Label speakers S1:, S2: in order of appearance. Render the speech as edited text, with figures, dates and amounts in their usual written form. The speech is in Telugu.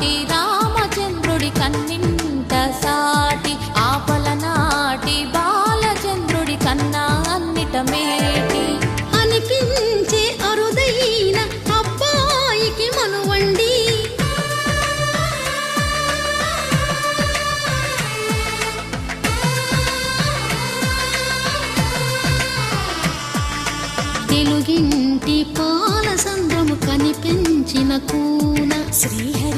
S1: నాటి రామచంద్రుడి కన్నింట సాటి ఆపల నాటి బాలచంద్రుడి కన్నా అన్నిట మేటి
S2: అనిపించే అరుదైన అబ్బాయికి మనువండి తెలుగింటి పాల సంద్రము కనిపించిన